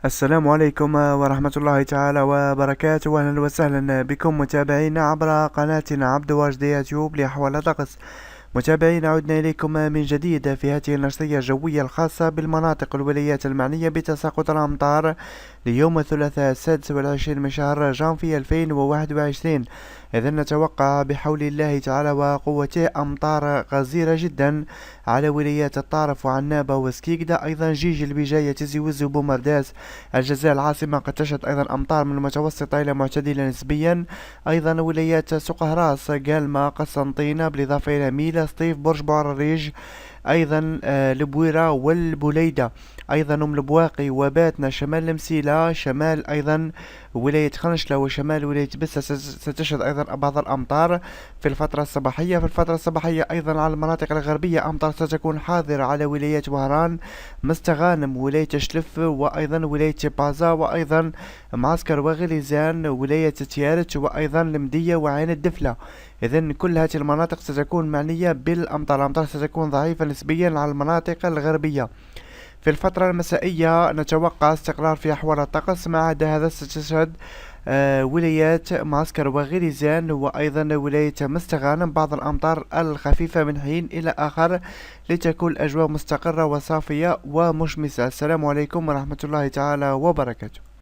السلام عليكم ورحمة الله تعالى وبركاته. أهلا وسهلا بكم متابعينا عبر قناتنا عبد واجد يوتيوب لأحوال طقس. متابعينا، عدنا إليكم من جديد في هذه النشرية الجوية الخاصة بالمناطق والولايات المعنية بتساقط الأمطار ليوم الثلاثاء 26 من شهر جانفي 2021. إذن نتوقع بحول الله تعالى وقوته أمطار غزيرة جدا على ولايات الطارف وعنابة وسكيكدا، أيضا جيج البجاية تزي وزو بومرداس الجزائر العاصمة قد تشهد أيضا أمطار من المتوسطة إلى معتدلة نسبيا. أيضا ولايات سقهراس قالما قسنطينة بالإضافة إلى ميلا سطيف برج بوعريج، أيضا البويرة والبوليدة، أيضا أم البواقي وباتنا شمال المسيلة، شمال أيضا ولاية خنشلة وشمال ولاية بسة ستشهد أيضا بعض الأمطار في الفترة الصباحية. أيضا على المناطق الغربية أمطار ستكون حاضرة على ولايات وهران، مستغانم، ولاية شلف، وأيضا ولاية بازا، وأيضا معسكر وغليزان، ولاية تيارت، وأيضا المدية وعين الدفلة. إذن كل هذه المناطق ستكون معنية بالأمطار. الأمطار ستكون ضعيفة نسبيا على المناطق الغربية. في الفترة المسائية نتوقع استقرار في أحوال الطقس، ما عدا هذا ستشهد ولايات معسكر وغليزان وأيضا ولاية مستغانم بعض الأمطار الخفيفة من حين إلى آخر، لتكون الأجواء مستقرة وصافية ومشمسة. السلام عليكم ورحمة الله تعالى وبركاته.